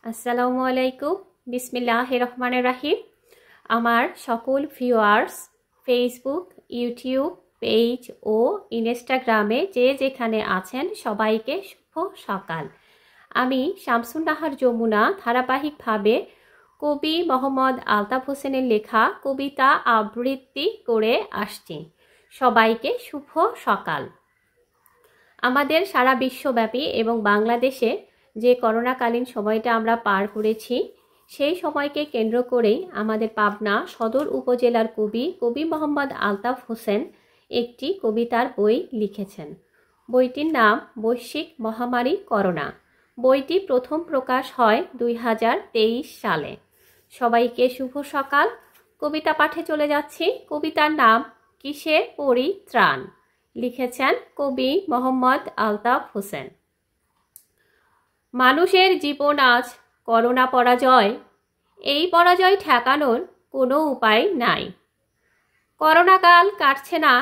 আসসালামু আলাইকুম। বিসমিল্লাহির রহমানির রহিম। আমার সকল ভিউয়ার্স ফেসবুক, ইউটিউব পেজ ও ইনস্টাগ্রামে যে যেখানে আছেন সবাইকে শুভ সকাল। আমি শামসুন নাহার যমুনা ধারাবাহিকভাবে কবি মোহাম্মদ আলতাফ হোসেনের লেখা কবিতা আবৃত্তি করে আসছি। সবাইকে শুভ সকাল। আমাদের সারা বিশ্বব্যাপী এবং বাংলাদেশে যে করোনাকালীন সময়টা আমরা পার করেছি, সেই সময়কে কেন্দ্র করেই আমাদের পাবনা সদর উপজেলার কবি মোহাম্মদ আলতাফ হোসেন একটি কবিতার বই লিখেছেন। বইটির নাম বৈশ্বিক মহামারী করোনা। বইটি প্রথম প্রকাশ হয় 2023 সালে। সবাইকে শুভ সকাল। কবিতা পাঠে চলে যাচ্ছি। কবিতার নাম কিসে পরিত্রাণ। লিখেছেন কবি মোহাম্মদ আলতাফ হোসেন। মানুষের জীবন আজ করোনা পরাজয়, এই পরাজয় ঠেকানোর কোনো উপায় নাই। করোনাকাল কাটছে না,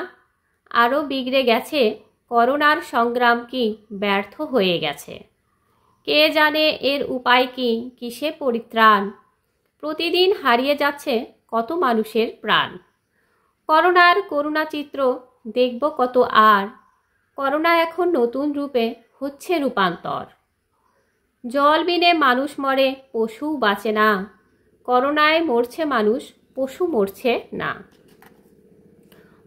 আরও বিগড়ে গেছে। করোনার সংগ্রাম কি ব্যর্থ হয়ে গেছে? কে জানে এর উপায় কি, কিসে পরিত্রাণ? প্রতিদিন হারিয়ে যাচ্ছে কত মানুষের প্রাণ। করোনার করুণা চিত্র দেখব কত আর। করোনা এখন নতুন রূপে হচ্ছে রূপান্তর। জল বিনে মানুষ মরে, পশু বাঁচে না। করোনায় মরছে মানুষ, পশু মরছে না।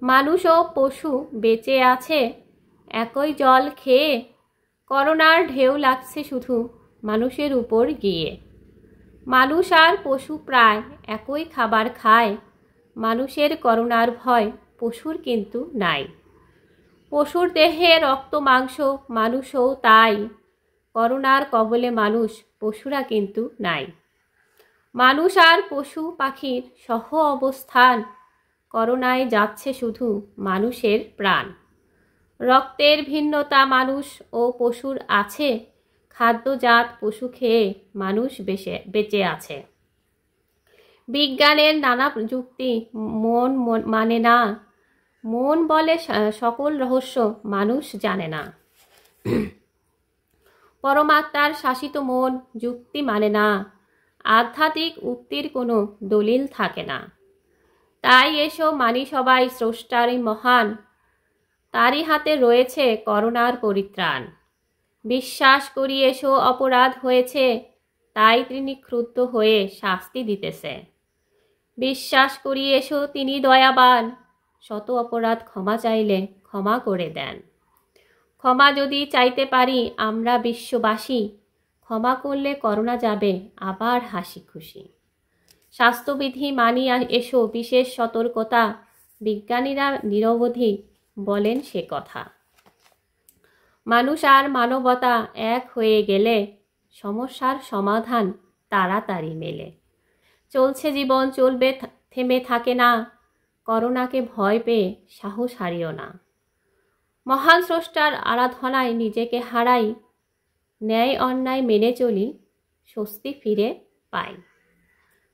মানুষ ও পশু বেঁচে আছে একই জল খেয়ে। করোনার ঢেউ লাগছে শুধু মানুষের উপর গিয়ে। মানুষ আর পশু প্রায় একই খাবার খায়। মানুষের করোনার ভয়, পশুর কিন্তু নাই। পশুর দেহে রক্ত মাংস, মানুষও তাই। করোনার কবলে মানুষ, পশুরা কিন্তু নাই। মানুষ আর পশু পাখির সহ অবস্থান। করোনায় যাচ্ছে শুধু মানুষের প্রাণ। রক্তের ভিন্নতা মানুষ ও পশুর আছে। খাদ্যজাত পশু খেয়ে মানুষ বেঁচে আছে। বিজ্ঞানের নানা যুক্তি মন মানে না। মন বলে সকল রহস্য মানুষ জানে না। পরমাত্মার শাসিত মন যুক্তি মানে না। আধ্যাত্মিক উক্তির কোনো দলিল থাকে না। তাই এসো মানি সবাই স্রষ্টারই মহান। তারই হাতে রয়েছে করোনার পরিত্রাণ। বিশ্বাস করি এসো অপরাধ হয়েছে, তাই তিনি ক্রুদ্ধ হয়ে শাস্তি দিতেছে। বিশ্বাস করি এসো তিনি দয়াবান, শত অপরাধ ক্ষমা চাইলে ক্ষমা করে দেন। ক্ষমা যদি চাইতে পারি আমরা বিশ্ববাসী, ক্ষমা করলে করোনা যাবে আবার হাসি খুশি। স্বাস্থ্যবিধি মানিয়া এসো বিশেষ সতর্কতা, বিজ্ঞানীরা নিরবধি বলেন সে কথা। মানুষ আর মানবতা এক হয়ে গেলে সমস্যার সমাধান তাড়াতাড়ি মেলে। চলছে জীবন, চলবে, থেমে থাকে না। করোনাকে ভয় পেয়ে সাহস হারিও না। মহান স্রষ্টার আরাধনায় নিজেকে হারাই। ন্যায় অন্যায় মেনে চলি, স্বস্তি ফিরে পাই।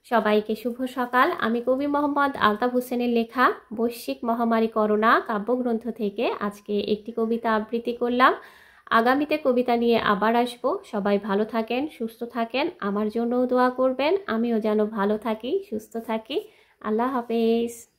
সবাইকে শুভ সকাল। আমি কবি মোহাম্মদ আলতাফ হোসেনের লেখা বৈশ্বিক মহামারী করোনা কাব্যগ্রন্থ থেকে আজকে একটি কবিতা আবৃত্তি করলাম। আগামীতে কবিতা নিয়ে আবার আসবো। সবাই ভালো থাকেন, সুস্থ থাকেন। আমার জন্যও দোয়া করবেন, আমিও যেন ভালো থাকি, সুস্থ থাকি। আল্লাহ হাফেজ।